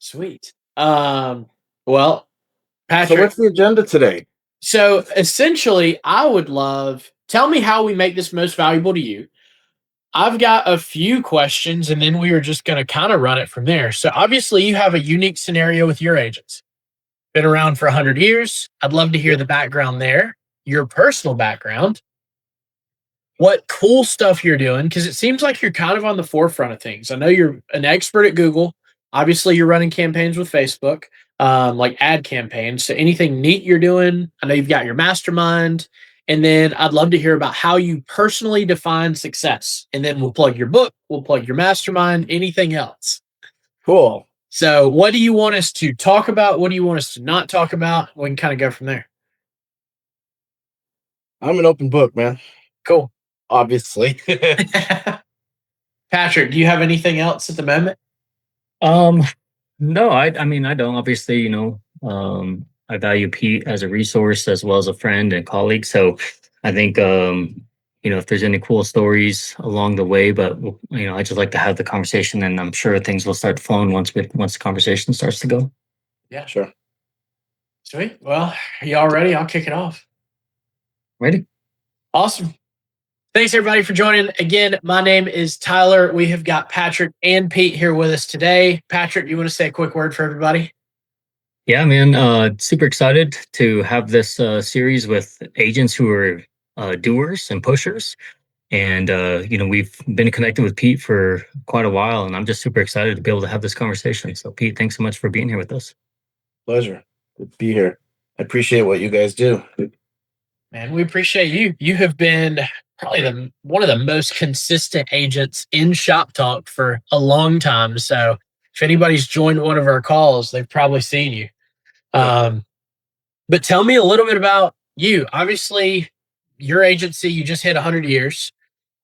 Sweet. Well, So Patrick, what's the agenda today? so essentially, I would love tell me how we make this most valuable to you. I've got a few questions, and then we are just going to kind of run it from there. So, obviously, you have a unique scenario with your agents. Been around for 100 years. I'd love to hear Yep. the background there, your personal background, what cool stuff you're doing, because it seems like you're kind of on the forefront of things. I know you're an expert at Google. Obviously, you're running campaigns with Facebook, like ad campaigns. So anything neat you're doing, I know you've got your mastermind. And then I'd love to hear about how you personally define success. And then we'll plug your book, we'll plug your mastermind, anything else. Cool. So, what do you want us to talk about? What do you want us to not talk about? We can kind of go from there. I'm an open book, man. Cool. Obviously. Patrick, do you have anything else at the moment? Um, no, I mean, I don't. Obviously, I value Pete as a resource as well as a friend and colleague. So I think, if there's any cool stories along the way, but I just like to have the conversation, and I'm sure things will start flowing once the conversation starts to go. Yeah. Sure. Sweet. Well, are you all ready? I'll kick it off. Ready? Awesome. Thanks everybody for joining. Again, my name is Tyler. We have got Patrick and Pete here with us today. Patrick, you want to say a quick word for everybody? Yeah, man. Super excited to have this series with agents who are doers and pushers. And, we've been connected with Pete for quite a while, and I'm just super excited to be able to have this conversation. So, Pete, thanks so much for being here with us. Pleasure. Good to be here. I appreciate what you guys do. Man, we appreciate you. You have been probably one of the most consistent agents in Shop Talk for a long time. So if anybody's joined one of our calls, they've probably seen you. Yeah. But tell me a little bit about you. Obviously, your agency, you just hit 100 years.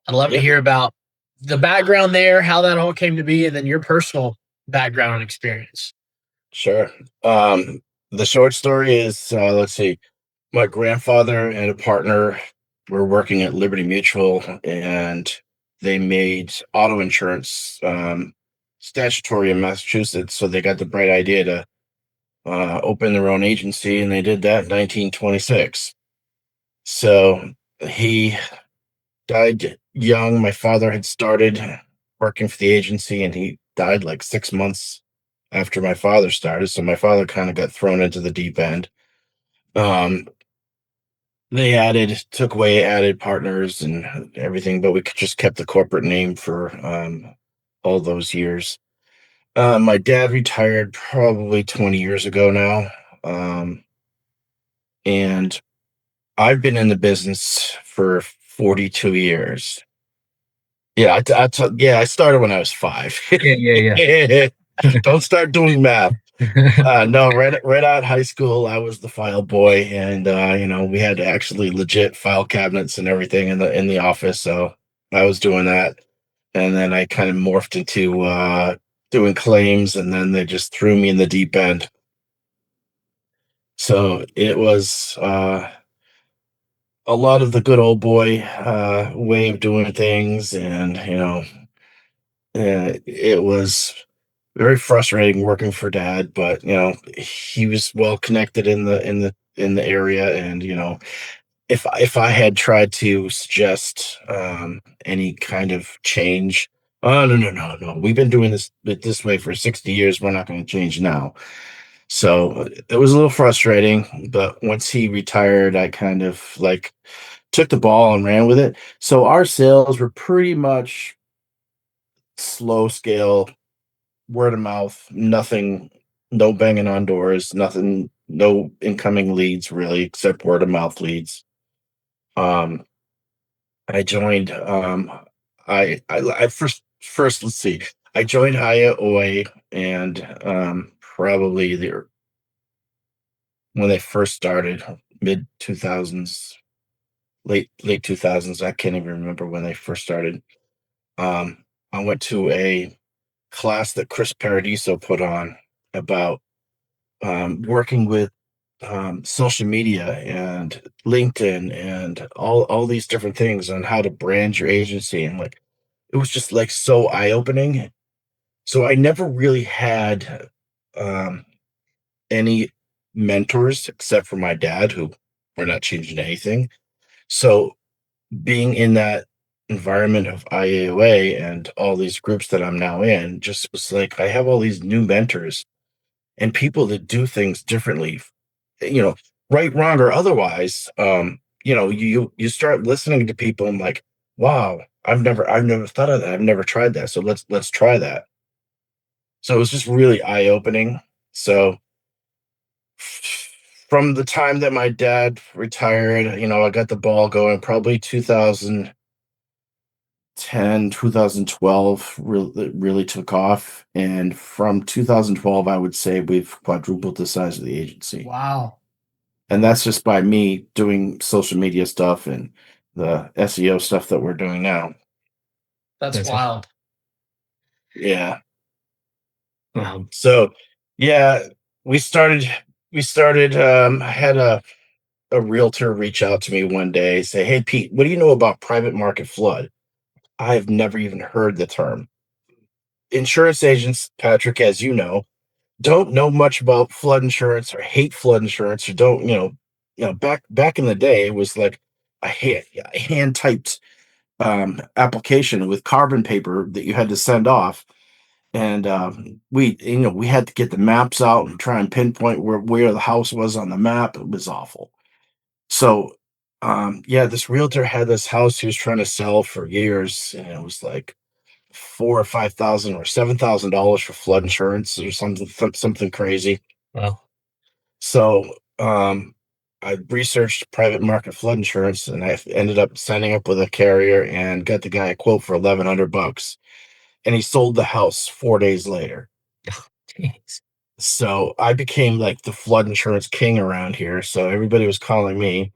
I'd love to Yep. hear about the background there, how that all came to be, and then your personal background and experience. Sure. The short story is, let's see, my grandfather and a partner were working at Liberty Mutual, and they made auto insurance statutory in Massachusetts. So they got the bright idea to open their own agency, and they did that in 1926. So he died young. My father had started working for the agency, and he died like 6 months after my father started. So my father kind of got thrown into the deep end. Um, they took away, added partners and everything, but we just kept the corporate name for all those years. My dad retired probably 20 years ago now. And I've been in the business for 42 years. Yeah, yeah, I started when I was 5. Yeah. Don't start doing math. No, right out of high school, I was the file boy, and we had actually legit file cabinets and everything in the office. So I was doing that, and then I kind of morphed into doing claims, and then they just threw me in the deep end. So it was a lot of the good old boy way of doing things, and it was very frustrating working for dad, but he was well connected in the area, and if I had tried to suggest any kind of change, oh, no, we've been doing this way for 60 years, we're not going to change now. So it was a little frustrating, but once he retired, I kind of like took the ball and ran with it. So our sales were pretty much slow scale, word of mouth, nothing, no banging on doors, nothing, no incoming leads really, except word of mouth leads. Um, I joined, I first, let's see, I joined IOA, and probably when they first started, mid 2000s, late 2000s. I can't even remember when they first started. I went to a class that Chris Paradiso put on about working with social media and LinkedIn and all these different things on how to brand your agency, and like it was just like so eye opening. So I never really had any mentors except for my dad, who we're not changing anything. So being in that environment of IAOA and all these groups that I'm now in just was like I have all these new mentors and people that do things differently, you know, right, wrong, or otherwise. You start listening to people and like, wow, I've never thought of that. I've never tried that. So let's try that. So it was just really eye opening. So from the time that my dad retired, I got the ball going probably 2010, 2012 really took off. And from 2012, I would say we've quadrupled the size of the agency. Wow. And that's just by me doing social media stuff and the SEO stuff that we're doing now. That's wild. Yeah. Wow. So, yeah, we started, I had a realtor reach out to me one day, say, "Hey, Pete, what do you know about private market flood?" I've never even heard the term. Insurance agents, Patrick, as you don't know much about flood insurance or hate flood insurance or don't, back in the day, it was like a hand typed application with carbon paper that you had to send off. And we had to get the maps out and try and pinpoint where the house was on the map. It was awful. So, yeah, this realtor had this house he was trying to sell for years, and it was like 4 or 5 thousand or $7,000 for flood insurance or something crazy. Wow. So, I researched private market flood insurance, and I ended up signing up with a carrier and got the guy a quote for $1,100, and he sold the house 4 days later. Jeez. So I became like the flood insurance king around here. So everybody was calling me.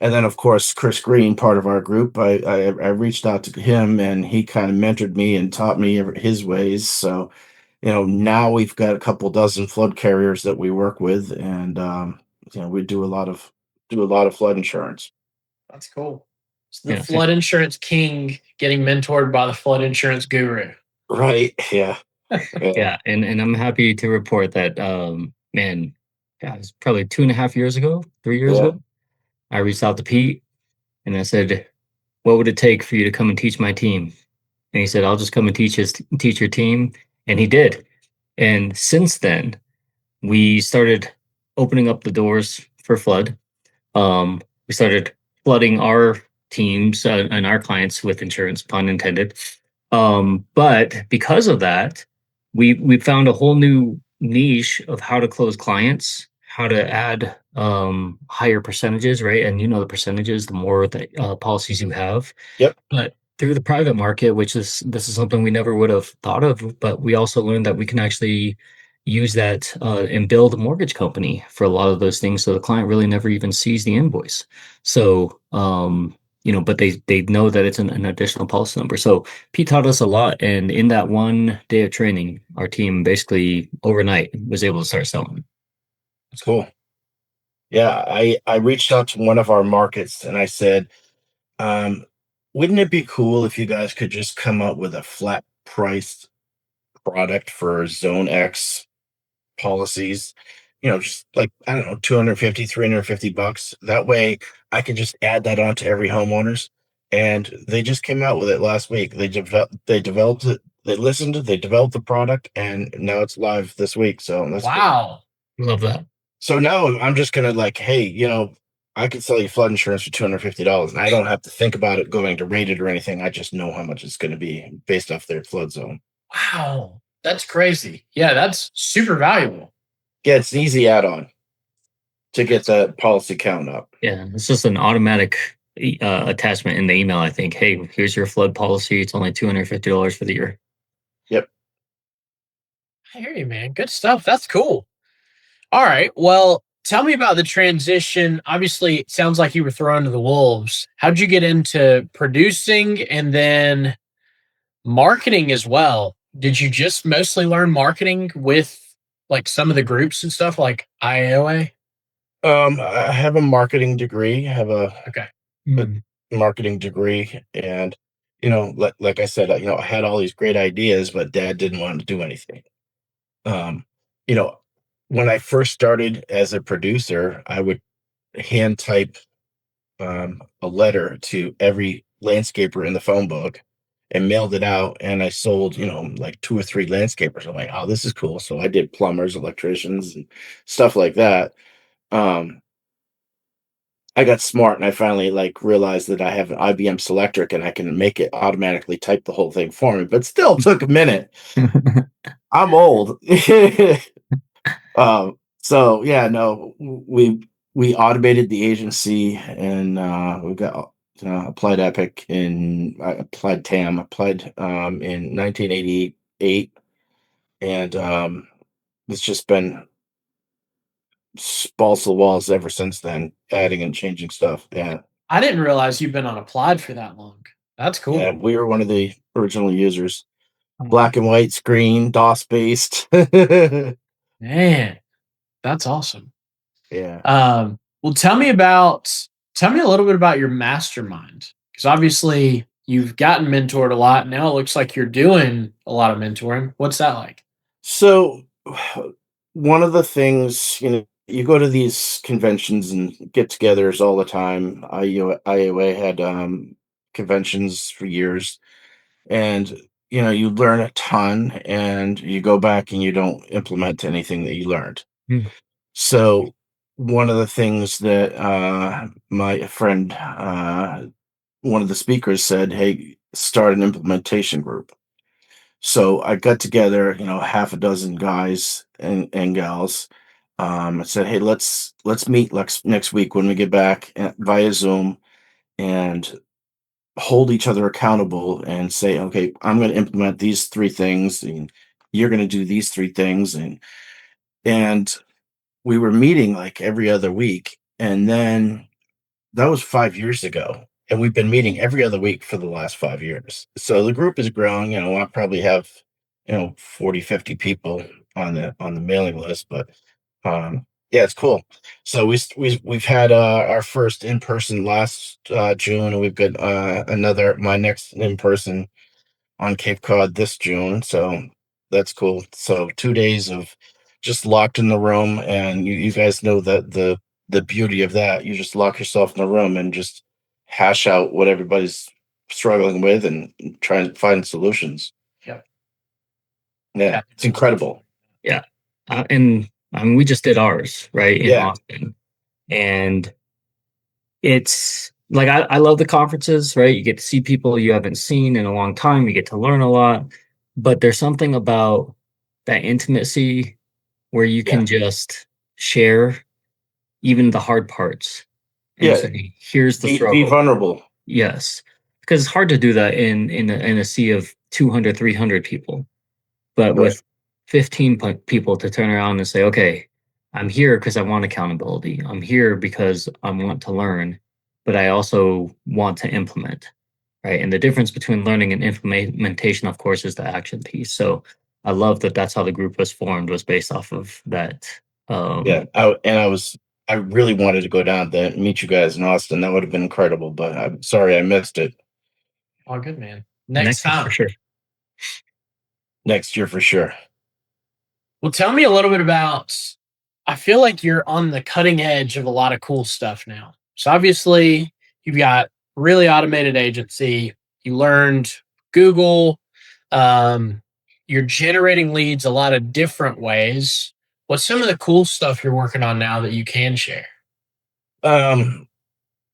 And then, of course, Chris Green, part of our group, I reached out to him and he kind of mentored me and taught me his ways. So, now we've got a couple dozen flood carriers that we work with, and we do a lot of flood insurance. That's cool. It's the Yeah. flood insurance king getting mentored by the flood insurance guru. Right? Yeah. Yeah. Yeah. And I'm happy to report that man, yeah, it's probably 2.5 years ago, 3 years Yeah. ago. I reached out to Pete and I said, what would it take for you to come and teach my team? And he said, I'll just come and teach your team. And he did. And since then, we started opening up the doors for flood. We started flooding our teams and our clients with insurance, pun intended. But because of that, we found a whole new niche of how to close clients, how to add higher percentages, right? And the percentages, the more that policies you have. Yep. But through the private market, this is something we never would have thought of, but we also learned that we can actually use that and build a mortgage company for a lot of those things, so the client really never even sees the invoice. So but they know that it's an additional policy number. So Pete taught us a lot, and in that one day of training, our team basically overnight was able to start selling. That's cool. Yeah. I reached out to one of our markets and I said, Um, wouldn't it be cool if you guys could just come up with a flat priced product for Zone X policies? Just like, I don't know, 250, $350. That way I can just add that on to every homeowner's. And they just came out with it last week. They developed it, they listened, they developed the product, and now it's live this week. So that's cool. Wow. Love that. So now I'm just gonna like, hey, I could sell you flood insurance for $250, and I don't have to think about it going to rated or anything. I just know how much it's going to be based off their flood zone. Wow. That's crazy. Yeah, that's super valuable. Yeah, it's an easy add-on to get that policy count up. Yeah, it's just an automatic attachment in the email. I think, hey, here's your flood policy. It's only $250 for the year. Yep. I hear you, man. Good stuff. That's cool. All right. Well, tell me about the transition. Obviously, it sounds like you were thrown to the wolves. How'd you get into producing and then marketing as well? Did you just mostly learn marketing with like some of the groups and stuff like IAOA? I have a marketing degree. I have a Okay. marketing degree, and like I said, I had all these great ideas, but Dad didn't want to do anything. Um, you know, when I first started as a producer, I would hand type a letter to every landscaper in the phone book and mailed it out. And I sold, like 2 or 3 landscapers. I'm like, oh, this is cool. So I did plumbers, electricians, and stuff like that. Um, I got smart and I finally like realized that I have an IBM Selectric and I can make it automatically type the whole thing for me, but still took a minute. I'm old. So yeah, no, we automated the agency and we got applied Epic and I applied TAM, applied in 1988, and it's just been balls to the walls ever since then, adding and changing stuff. Yeah. I didn't realize you've been on Applied for that long. That's Yeah, cool. we were one of the original users. Oh, Black and white screen, DOS based. Yeah. man, that's awesome. Well, tell me a little bit about your mastermind, because obviously you've gotten mentored a lot. Now it looks like you're doing a lot of mentoring. What's that like? So one of the things, you go to these conventions and get-togethers all the time. IOA had conventions for years, and you learn a ton, and you go back and you don't implement anything that you learned. Mm. So one of the things that my friend, one of the speakers said, hey, start an implementation group. So I got together, half a dozen guys and gals. I said, hey, let's meet next week when we get back via Zoom and hold each other accountable and say, okay, I'm going to implement these 3 things and you're going to do these 3 things. And we were meeting like every other week. And then that was 5 years ago. And we've been meeting every other week for the last 5 years. So the group is growing. I probably have, 40, 50 people on the mailing list, but yeah, it's cool. So we've had our first in person last June, and we've got my next in person on Cape Cod this June. So that's cool. So 2 days of just locked in the room, and you guys know that the beauty of that. You just lock yourself in the room and just hash out what everybody's struggling with and try and find solutions. Yep. Yeah, it's incredible. Yeah. And I mean, we just did ours, right, in Yeah. Austin. And it's like, I love the conferences, right? You get to see people you haven't seen in a long time. You get to learn a lot. But there's something about that intimacy where you Yeah. can just share even the hard parts and Yeah. say, here's the Be struggle. vulnerable. Yes. Because it's hard to do that in a sea of 200, 300 people. But Right. with 15 people to turn around and say, okay, I'm here because I want accountability. I'm here because I want to learn, but I also want to implement, right? And the difference between learning and implementation, of course, is the action piece. So I love that that's how the group was formed, was based off of that. Yeah. I really wanted to go down there and meet you guys in Austin. That would have been incredible, but I'm sorry I missed it. All good, man. Next time for sure. Next year for sure. Well, tell me a little bit about. I feel like you're on the cutting edge of a lot of cool stuff now. So obviously, you've got really automated agency. You learned Google. Um, you're generating leads a lot of different ways. What's some of the cool stuff you're working on now that you can share? Well,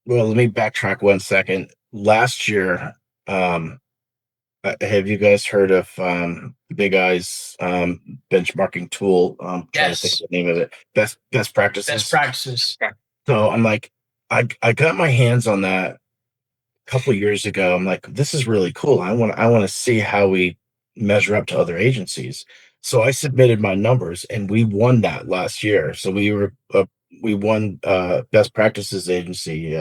let me backtrack 1 second. Last year, have you guys heard of Big Eyes benchmarking tool? Trying to think Yes. of the name of it. Best practices. Best practices. So I'm like, I got my hands on that a couple of years ago. I'm like, this is really cool. I want to see how we measure up to other agencies. So I submitted my numbers, and we won that last year. So we won best practices agency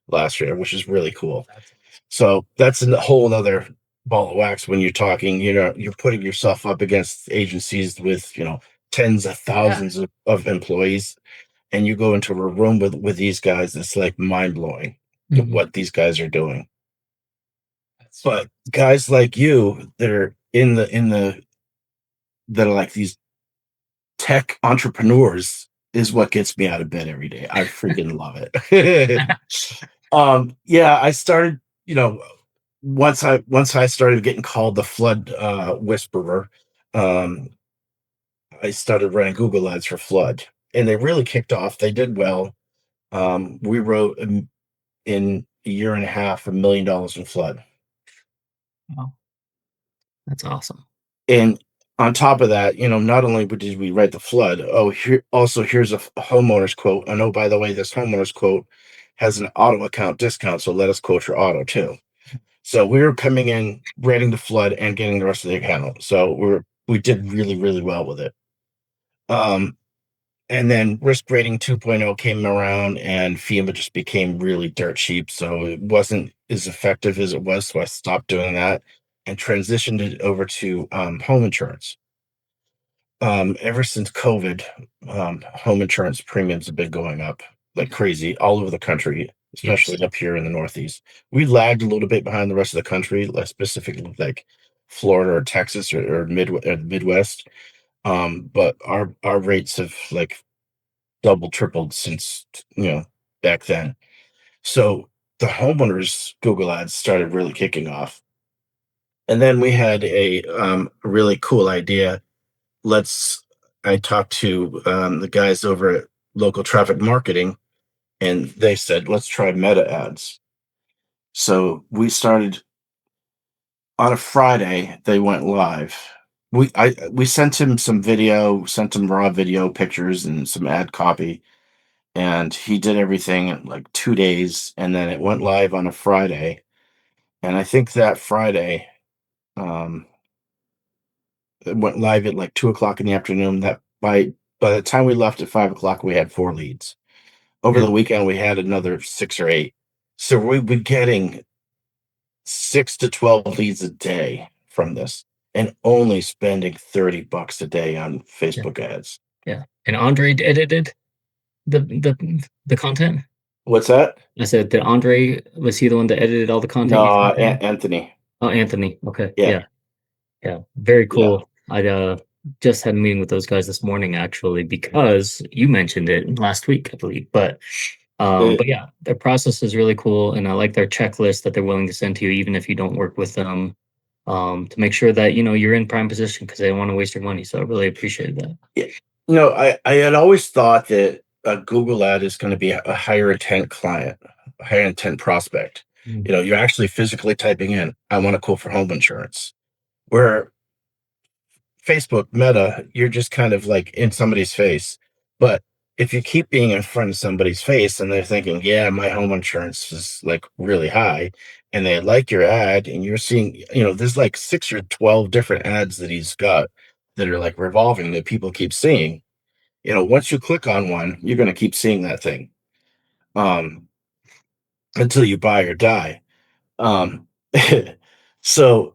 last year, which is really cool. So that's a whole other ball of wax when you're talking, you're putting yourself up against agencies with, tens of thousands of employees, and you go into a room with these guys. It's like mind blowing what these guys are doing. But guys like you that are that are like these tech entrepreneurs is what gets me out of bed every day. I freaking love it. Yeah, I started, once I started getting called the flood whisperer, um, I started running Google ads for flood, and they really kicked off. They did well. We wrote in a year and a half $1 million in flood. Wow, that's awesome. And on top of that, not only did we write the flood, here's a homeowner's quote. And oh, by the way, this homeowner's quote has an auto account discount, so let us quote your auto too. So we were coming in, writing the flood and getting the rest of the account. So we did really, really well with it. And then risk rating 2.0 came around, and FEMA just became really dirt cheap. So it wasn't as effective as it was. So I stopped doing that and transitioned it over to home insurance. Ever since COVID, home insurance premiums have been going up like crazy all over the country, especially Yes. up here in the Northeast. We lagged a little bit behind the rest of the country, less specifically like Florida or Texas or Midwest. But our rates have like double, tripled since back then. So the homeowners Google ads started really kicking off, and then we had a really cool idea. let's I talked to the guys over at local traffic marketing, and they said, let's try meta ads. So we started on a Friday. They went live. We sent him some video, sent him raw video pictures and some ad copy, and he did everything in like 2 days, and then it went live on a Friday. And I think that Friday, um, it went live at like 2 o'clock in the afternoon. That by the time we left at 5 o'clock, we had 4 leads. Over Yeah. the weekend, we had another 6 or 8. So we've been getting 6 to 12 leads a day from this, and only spending $30 a day on Yeah. Facebook ads. Yeah. And Andre edited the content. What's that? I said, did Andre, was he the one that edited all the content you No, sent him? Anthony. Oh, Anthony. Okay. Yeah. Yeah. Yeah. Very Yeah. cool. I just had a meeting with those guys this morning actually because you mentioned it last week, I believe. But yeah, their process is really cool, and I like their checklist that they're willing to send to you, even if you don't work with them, to make sure that you're in prime position because they don't want to waste your money. So I really appreciated that. Yeah. I had always thought that a Google ad is going to be a higher intent client, a higher intent prospect. Mm. You're actually physically typing in, I want a quote for home insurance. Where Facebook, Meta, you're just kind of like in somebody's face. But if you keep being in front of somebody's face and they're thinking, yeah, my home insurance is like really high, and they like your ad, and you're seeing, there's like 6 or 12 different ads that he's got that are like revolving that people keep seeing. Once you click on one, you're going to keep seeing that thing um, until you buy or die. Um, so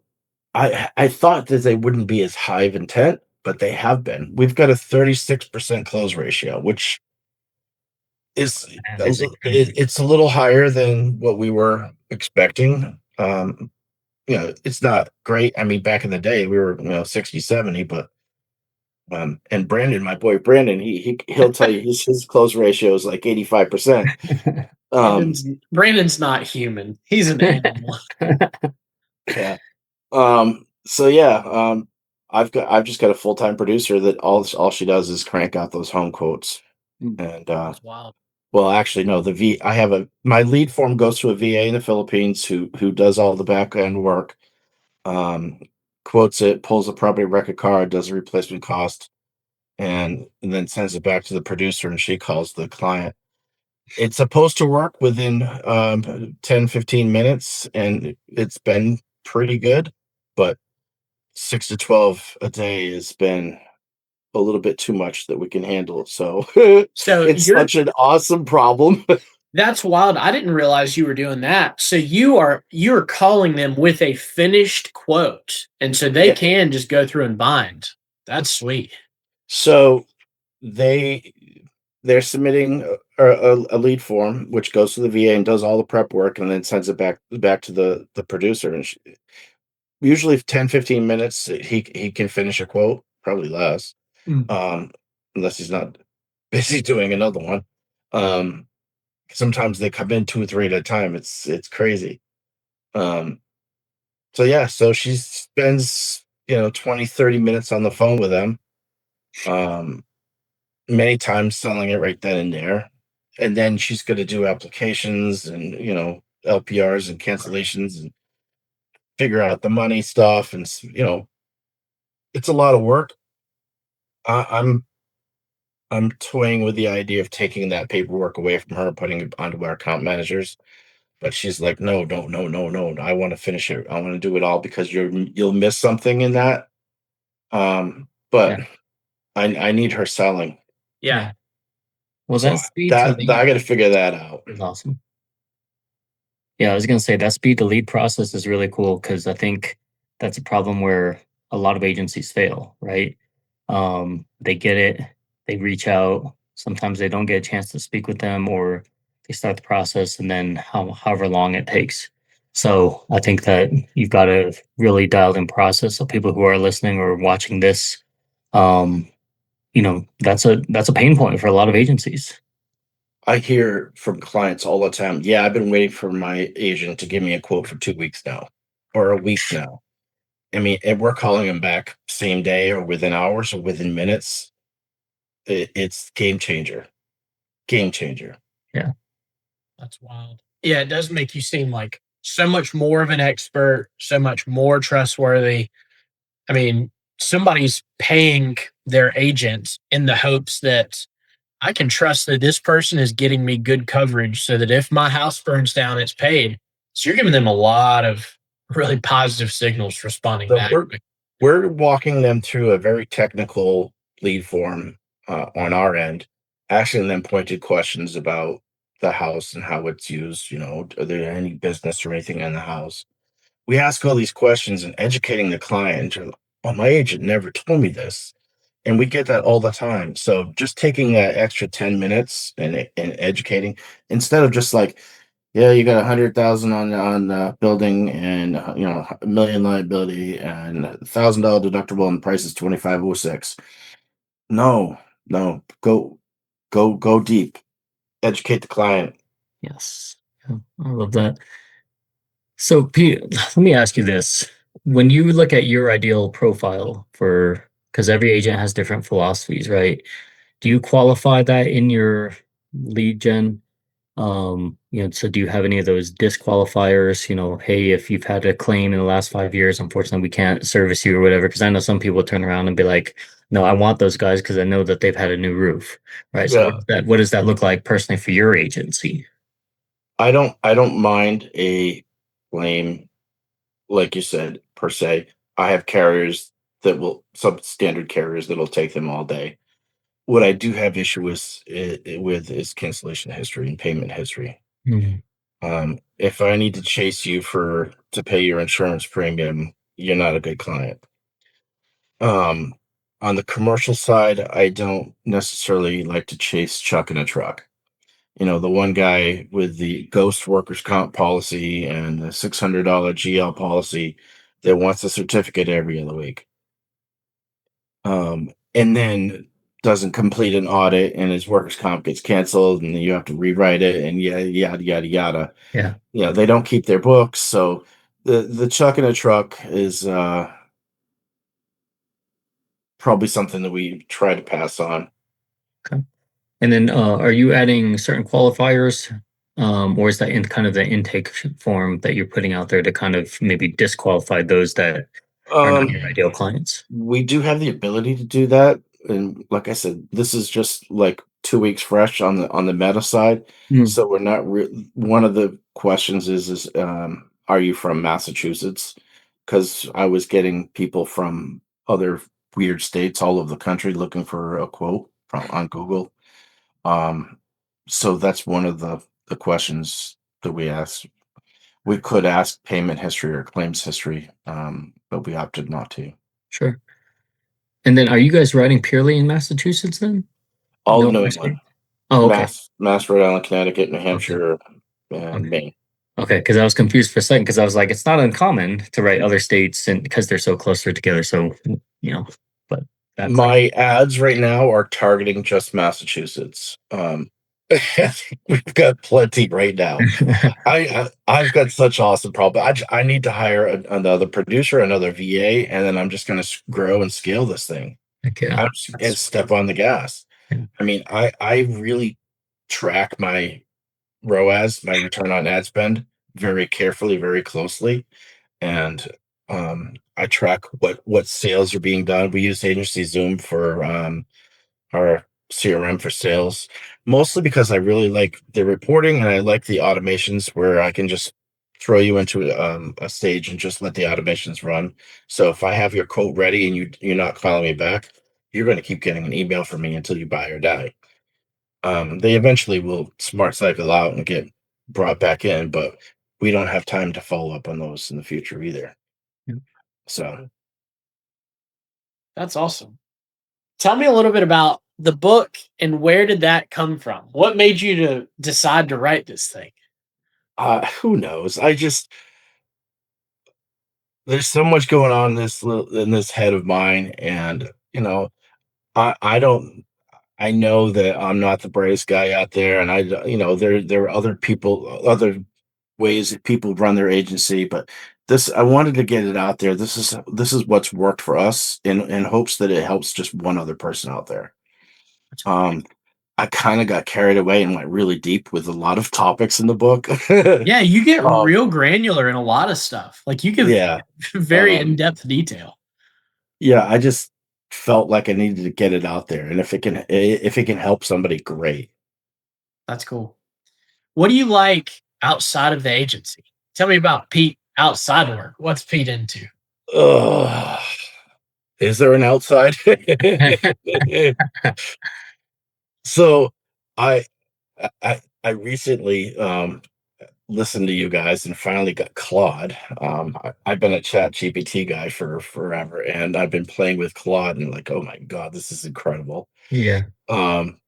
I thought that they wouldn't be as high of intent, but they have been. We've got a 36% close ratio, which is Man, that's crazy. it's a little higher than what we were expecting. It's not great. I mean, back in the day, we were 60, 70, but and Brandon, my boy Brandon, he'll tell you his close ratio is like 85%. Brandon's not human. He's an animal. Yeah. So yeah, I've just got a full-time producer that all she does is crank out those home quotes. And That's wild. well, actually no, I have my lead form goes to a VA in the Philippines who does all the back end work. Um, Quotes it, pulls a property record card, does a replacement cost, and then sends it back to the producer, and she calls the client. It's supposed to work within 10, 15 minutes, and it's been pretty good, but 6 to 12 a day has been a little bit too much that we can handle. So So it's such an awesome problem. that's wild. I didn't realize you were doing that. So you're calling them with a finished quote, and so they Yeah. can just go through and bind. That's sweet. So they're submitting a lead form, which goes to the VA and does all the prep work, and then sends it back to the producer. And usually 10, 15 minutes, he can finish a quote, probably less. Mm. unless he's not busy doing another one. Sometimes they come in 2 or 3 at a time. It's crazy. Um, so yeah, so she spends, 20, 30 minutes on the phone with them. Um, Many times selling it right then and there. And then she's going to do applications and, LPRs and cancellations and figure out the money stuff. And, it's a lot of work. I'm toying with the idea of taking that paperwork away from her, putting it onto our account managers. But she's like, no, don't, no, no, no. I want to finish it. I want to do it all because you'll miss something in that. But Yeah. I need her selling. Yeah. Well, So that speed to that lead I got to figure that out. is awesome. Yeah, I was gonna say that speed to lead process is really cool because I think that's a problem where a lot of agencies fail, right? They get it, they reach out. Sometimes they don't get a chance to speak with them, or they start the process and then however long it takes. So I think that you've got a really dialed in process. So people who are listening or watching this, um, that's a pain point for a lot of agencies. I hear from clients all the time, yeah, I've been waiting for my agent to give me a quote for 2 weeks now or a week now. I mean, and we're calling them back same day or within hours or within minutes. It's game changer. Game changer. Yeah. That's wild. Yeah, it does make you seem like so much more of an expert, so much more trustworthy. I mean, somebody's paying their agent in the hopes that I can trust that this person is getting me good coverage so that if my house burns down, it's paid. So you're giving them a lot of really positive signals responding So back. we're walking them through a very technical lead form on our end, asking them pointed questions about the house and how it's used. Are there any business or anything in the house? We ask all these questions and educating the client. Oh, my agent never told me this. And we get that all the time. So just taking that extra 10 minutes and educating instead of just like, yeah, you got 100,000 on the building and a million liability and $1,000 deductible and the price is 2506. No, no, go deep. Educate the client. Yes. Yeah, I love that. So, Pete, let me ask you this. When you look at your ideal profile for, because every agent has different philosophies, right? Do you qualify that in your lead gen? So do you have any of those disqualifiers? Hey, if you've had a claim in the last 5 years, unfortunately, we can't service you or whatever. Because I know some people turn around and be like, no, I want those guys because I know that they've had a new roof, right? So Yeah. what does that look like personally for your agency? I don't mind a claim, like you said, per se. I have carriers that will substandard carriers that'll take them all day. What I do have issue with is cancellation history and payment history. Mhm. If I need to chase you to pay your insurance premium, you're not a good client. Um, on the commercial side, I don't necessarily like to chase Chuck in a truck. The one guy with the ghost workers comp policy and the $600 GL policy that wants a certificate every other week. And then doesn't complete an audit and his workers comp gets canceled and then you have to rewrite it and yada yada yada. Yeah, They don't keep their books, so the chuck in a truck is probably something that we try to pass on. okay. And then are you adding certain qualifiers, or is that in kind of the intake form that you're putting out there to kind of maybe disqualify those that are not Um, your ideal clients? we do have the ability to do that, and like I said, this is just like 2 weeks fresh on the meta side, Mm. so we're not. One of the questions is are you from Massachusetts? Because I was getting people from other weird states all over the country looking for a quote on Google. Um, so that's one of the questions that we ask. We could ask payment history or claims history, but we opted not to. Sure. And then are you guys writing purely in Massachusetts then? All of No New other England, state? Oh, okay. Rhode Island, Connecticut, New Okay. Hampshire, and Okay. Maine. Okay. Because I was confused for a second because I was like, it's not uncommon to write other states and because they're so closer together. So, you know, but That's My ads right now are targeting just Massachusetts. We've got plenty right now. I've got such awesome problem. I need to hire another producer, another VA, and then I'm just going to grow and scale this thing. yeah. And step on the gas. I mean, I really track my ROAS, my return on ad spend, very carefully, very closely, and I track what sales are being done. We use Agency Zoom for our CRM for sales, mostly because I really like the reporting and I like the automations where I can just throw you into a stage and just let the automations run. So if I have your quote ready and you're not calling me back, you're going to keep getting an email from me until you buy or die. They eventually will smart cycle out and get brought back in, but we don't have time to follow up on those in the future either. So That's awesome. Tell me a little bit about the book and where did that come from? What made you to decide to write this thing? who knows? I just there's so much going on in this head of mine, and I don't. I know that I'm not the brightest guy out there, and there are other people, other ways that people run their agency, but this I wanted to get it out there. This is what's worked for us in hopes that it helps just one other person out there. Um, I kind of got carried away and went really deep with a lot of topics in the book. Yeah, you get um, real granular in a lot of stuff. Like you give yeah, very um, in-depth detail. yeah. I just felt like I needed to get it out there, and if it can help somebody, great. That's cool. What do you like outside of the agency? Tell me about Pete outside of work. What's Pete into? Ugh. Is there an outside? So I I recently listened to you guys and finally got Claude. I've been a Chat GPT guy for forever, and I've been playing with Claude and like, oh my god, this is incredible. yeah. Um,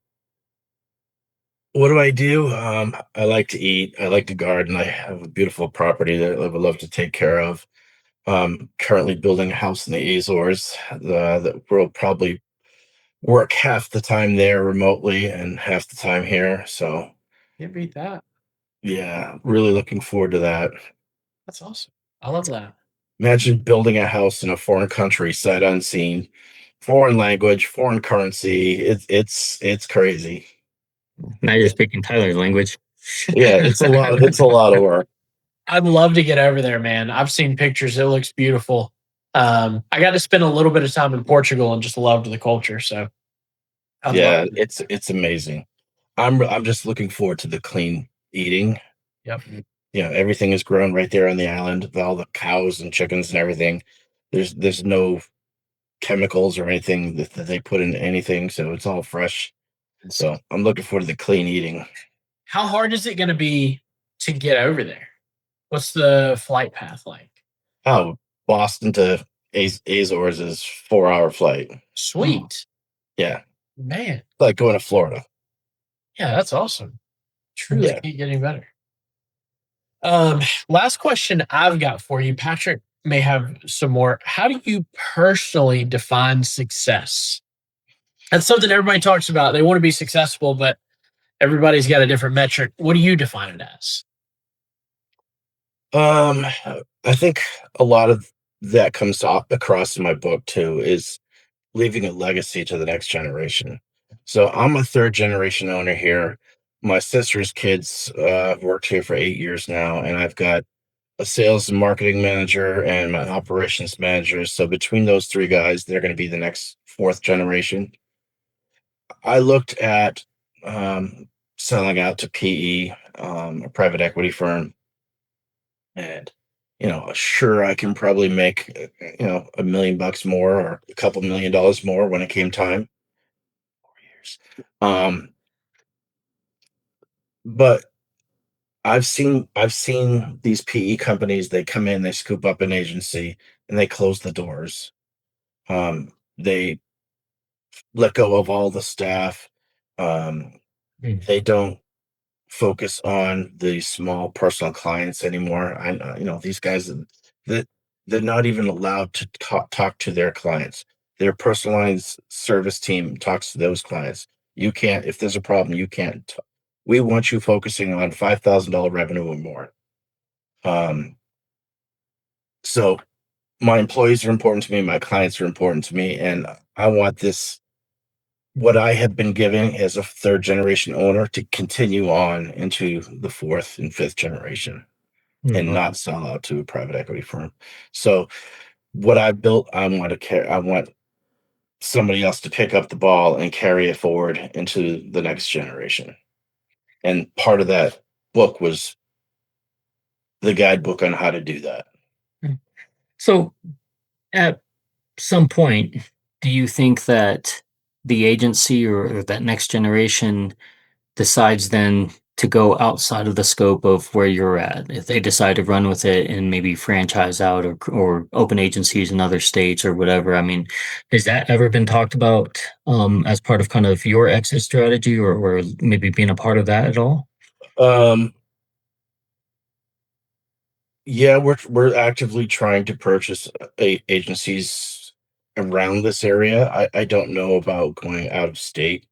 what do I do? I like to eat. I like to garden. I have a beautiful property that I would love to take care of. Currently building a house in the Azores. That will probably work half the time there remotely and half the time here. So Can't beat that. yeah, really looking forward to that. That's awesome. I love that. Imagine building a house in a foreign country, sight unseen, foreign language, foreign currency. It's crazy. Now you're speaking Tyler's language. Yeah, it's a lot. It's a lot of work. I'd love to get over there, man. I've seen pictures. It looks beautiful. I got to spend a little bit of time in Portugal and just loved the culture. So I'd love Yeah, to. it's amazing. I'm just looking forward to the clean eating. Yep. Everything is grown right there on the island. All the cows and chickens and everything. There's no chemicals or anything that they put in anything, so it's all fresh. So I'm looking forward to the clean eating. How hard is it going to be to get over there? What's the flight path like? Oh, Boston to Azores is 4 hour flight. Sweet. Yeah, Man. like going to Florida. Yeah, that's awesome. Truly Yeah. can't get any better. Last question I've got for you. Patrick may have some more. How do you personally define success? That's something everybody talks about. They want to be successful, but everybody's got a different metric. What do you define it as? Um, I think a lot of that comes across in my book too, is leaving a legacy to the next generation. So I'm a third generation owner here. My sister's kids have worked here for 8 years now, and I've got a sales and marketing manager and my operations manager. So between those three guys, they're going to be the next fourth generation. I looked at selling out to PE, a private equity firm, and sure, I can probably make $1 million more or a couple $1 million more when it came time. 4 years. But I've seen these PE companies. They come in, they scoop up an agency, and they close the doors. They let go of all the staff. Um, Mm. they don't focus on the small personal clients anymore. These guys that they're not even allowed to talk to their clients. Their personalized service team talks to those clients. You can't, if there's a problem, you can't. We want you focusing on $5,000 revenue or more. So my employees are important to me, my clients are important to me, and I want this, what I have been giving as a third generation owner, to continue on into the fourth and fifth generation and not sell out to a private equity firm. So what I built, I want somebody else to pick up the ball and carry it forward into the next generation. And part of that book was the guidebook on how to do that. So at some point, do you think that the agency or that next generation decides then to go outside of the scope of where you're at? If they decide to run with it and maybe franchise out or open agencies in other states or whatever, I mean, has that ever been talked about as part of kind of your exit strategy or maybe being a part of that at all? Um, yeah, we're actively trying to purchase agencies around this area. I don't know about going out of state.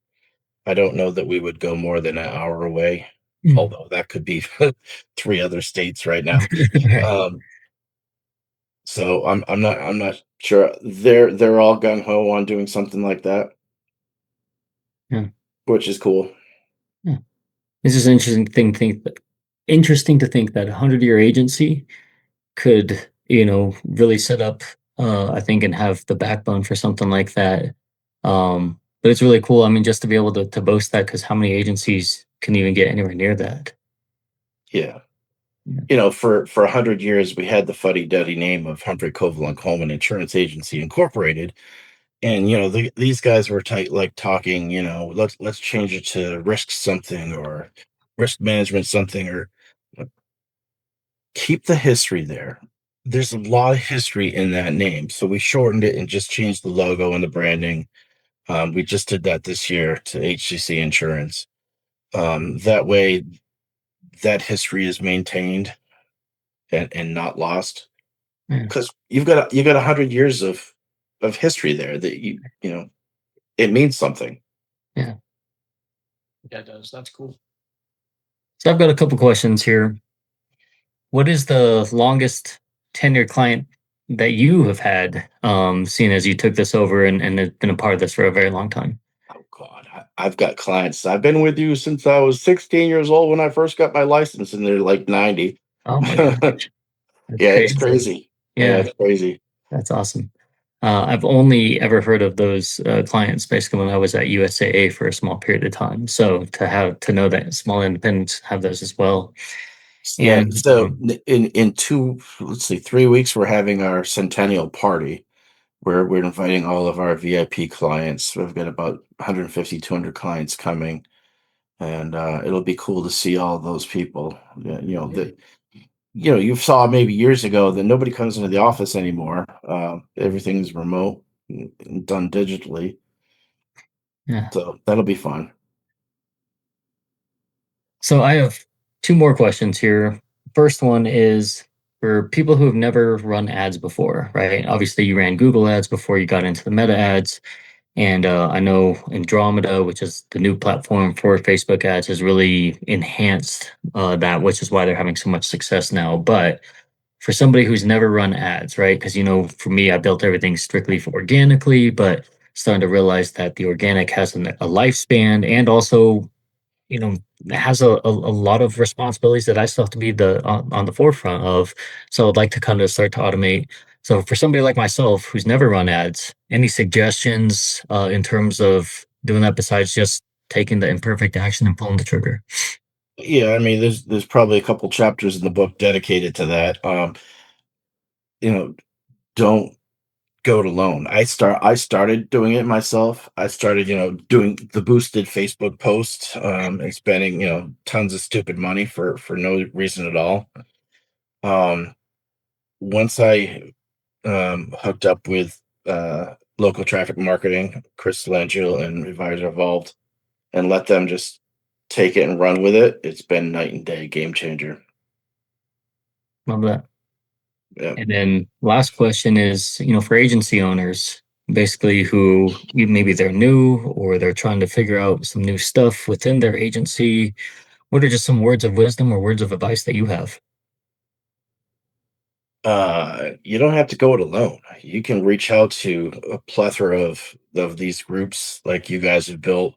I don't know that we would go more than an hour away, although that could be three other states right now. Right. Um, so I'm not sure. They're all gung ho on doing something like that, Yeah. which is cool. Yeah. This is an interesting to think that a 100-year agency could, really set up, I think, and have the backbone for something like that. But it's really cool. I mean, just to be able to boast that, because how many agencies can even get anywhere near that? Yeah. Yeah. For 100 years, we had the fuddy-duddy name of Humphrey Covill and Coleman Insurance Agency Incorporated, and these guys were tight, like talking. Let's change it to risk something or risk management something, or keep the history there. There's a lot of history in that name, so we shortened it and just changed the logo and the branding. We just did that this year to HCC Insurance. That way, that history is maintained and not lost, Yeah. because you got 100 years of history there that it means something. Yeah. Yeah, it does. That's cool. So I've got a couple questions here. What is the longest tenure client that you have had, seeing as you took this over and have been a part of this for a very long time? Oh God, I've got clients. I've been with you since I was 16 years old when I first got my license, and they're like 90. Oh my Yeah, gosh, that's it's crazy. crazy. Yeah, Yeah, it's crazy. that's awesome. I've only ever heard of those clients basically when I was at USAA for a small period of time. So to know that small independents have those as well, Yeah. and So in let's see, 3 weeks, we're having our centennial party where we're inviting all of our VIP clients. We've got about 150, 200 clients coming, and it'll be cool to see all those people. Yeah, that you saw maybe years ago that nobody comes into the office anymore. Everything's remote and done digitally, yeah. so that'll be fun. So I have two more questions here. First one is for people who have never run ads before, right? Obviously, you ran Google ads before you got into the Meta ads. And I know Andromeda, which is the new platform for Facebook ads, has really enhanced that, which is why they're having so much success now. But for somebody who's never run ads, right? Because, for me, I built everything strictly for organically, but starting to realize that the organic has a lifespan and also it has a lot of responsibilities that I still have to be on the forefront of. So I'd like to kind of start to automate. So for somebody like myself who's never run ads, any suggestions in terms of doing that besides just taking the imperfect action and pulling the trigger? Yeah, I mean, there's probably a couple chapters in the book dedicated to that. You know, don't go it alone. I started doing it myself. I started, doing the boosted Facebook posts, and spending, tons of stupid money for no reason at all. Um, Once I hooked up with local traffic marketing, Chris Langell and Advisor Evolved, and let them just take it and run with it, it's been night and day, game changer. Love that. Yeah. And then last question is, for agency owners, basically who maybe they're new or they're trying to figure out some new stuff within their agency? What are just some words of wisdom or words of advice that you have? You don't have to go it alone. You can reach out to a plethora of these groups like you guys have built,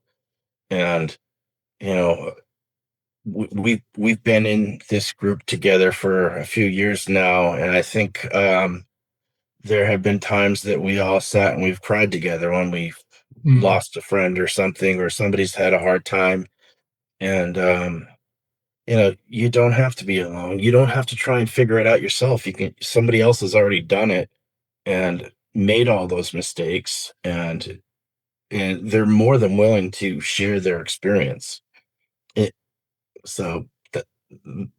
and you know we've been in this group together for a few years now, and I think there have been times that we all sat and we've cried together when we've Mm, lost a friend or something, or somebody's had a hard time, and you don't have to be alone. You don't have to try and figure it out yourself. You can Somebody else has already done it and made all those mistakes, and they're more than willing to share their experience. It, so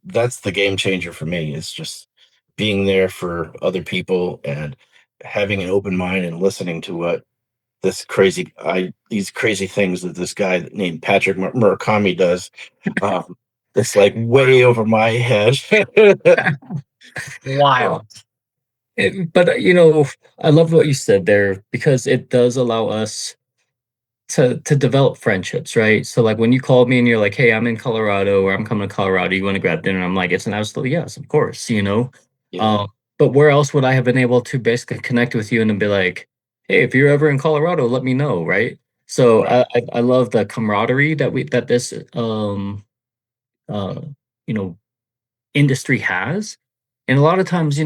that's the game changer for me. It's just being there for other people and having an open mind and listening to what these crazy things that this guy named Patrick Murakami does. Um, it's like way over my head. Wild. but I love what you said there because it does allow us to develop friendships, right? So like when you called me and you're like, "Hey, I'm in Colorado or I'm coming to Colorado. You want to grab dinner?" I'm like, "It's an absolute yes, of course." Yeah, Um, but where else would I have been able to basically connect with you and then be like, "Hey, if you're ever in Colorado, let me know," right? So right. I love the camaraderie that this uh you know industry has, and a lot of times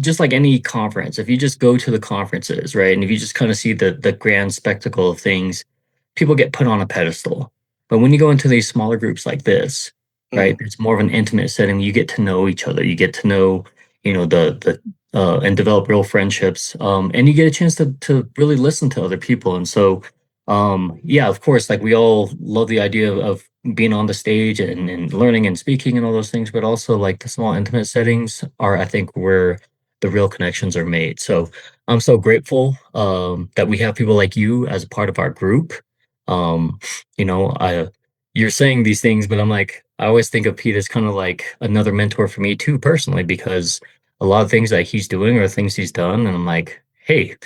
just like any conference, if you just go to the conferences, right, and if you just kind of see the grand spectacle of things, people get put on a pedestal. But when you go into these smaller groups like this, right, Mhm. it's more of an intimate setting. You get to know each other. You get to know, the and develop real friendships. And you get a chance to really listen to other people. And so, yeah, of course, like we all love the idea of being on the stage and learning and speaking and all those things, but also like the small intimate settings are, I think, where the real connections are made. So I'm so grateful that we have people like you as a part of our group. Um, I you're saying these things, but I'm like, I always think of Pete as kind of like another mentor for me too, personally, because a lot of things that he's doing are things he's done, and I'm like, hey,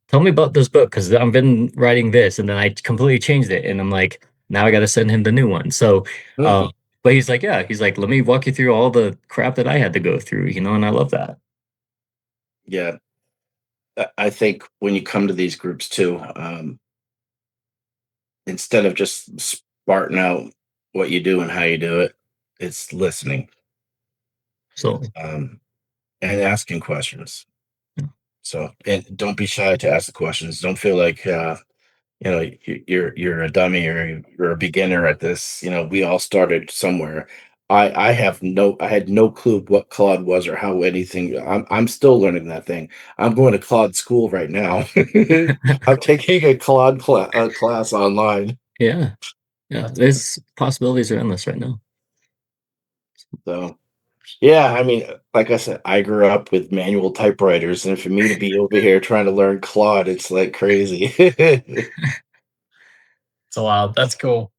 tell me about this book because I've been writing this, and then I completely changed it, and I'm like, now I got to send him the new one. So, Mhm. but he's like, yeah, he's like, let me walk you through all the crap that I had to go through, and I love that. Yeah, I think when you come to these groups too, instead of just sparting out what you do and how you do it, it's listening, So. um, and asking questions. So, and don't be shy to ask the questions. Don't feel like you're a dummy or you're a beginner at this. We all started somewhere. I had no clue what Claude was or how anything. I'm still learning that thing. I'm going to Claude school right now. I'm taking a class online. Yeah, yeah. That's awesome. There's possibilities are endless right now. So yeah, I mean, like I said, I grew up with manual typewriters, and for me to be over here trying to learn Claude, it's like crazy. It's wild. That's cool.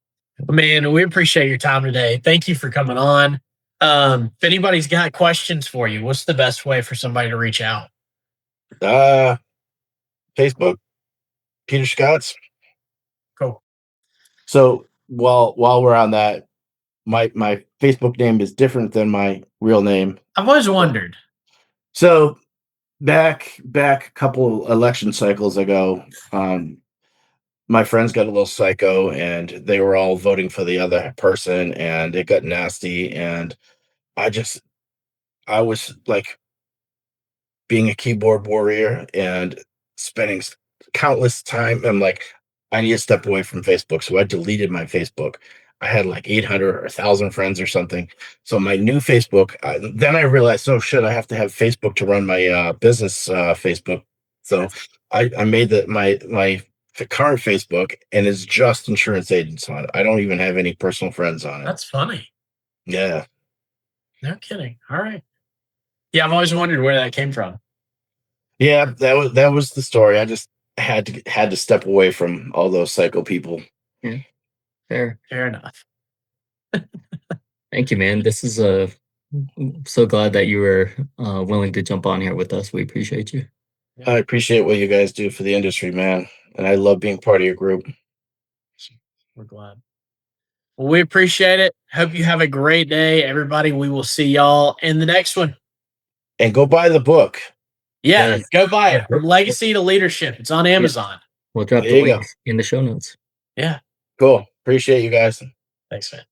Man, we appreciate your time today. Thank you for coming on. If anybody's got questions for you, what's the best way for somebody to reach out? uh Facebook, Peter Scott's. Cool. So while we're on that, my Facebook name is different than my real name. I've always wondered. So back a couple election cycles ago, my friends got a little psycho and they were all voting for the other person, and it got nasty. And I just I was like being a keyboard warrior and spending countless time. I'm like, I need to step away from Facebook. So I deleted my Facebook. I had like 800 or 1,000 friends or something. So my new Facebook, then I realized, oh shit, I have to have Facebook to run my business Facebook. So I made my current Facebook, and it's just insurance agents on it. I don't even have any personal friends on it. That's funny. Yeah. No kidding. All right. Yeah, I've always wondered where that came from. Yeah, that was the story. I just had to step away from all those psycho people. Yeah, fair. Fair enough. Thank you, man. This is so glad that you were willing to jump on here with us. We appreciate you. I appreciate what you guys do for the industry, man. And I love being part of your group. We're glad. Well, we appreciate it. Hope you have a great day, everybody. We will see y'all in the next one. And go buy the book. Yeah, Yes. go buy it. From Legacy to Leadership. It's on Amazon. We'll drop There the you go. link in the show notes. Yeah. Cool. Appreciate you guys. Thanks, man.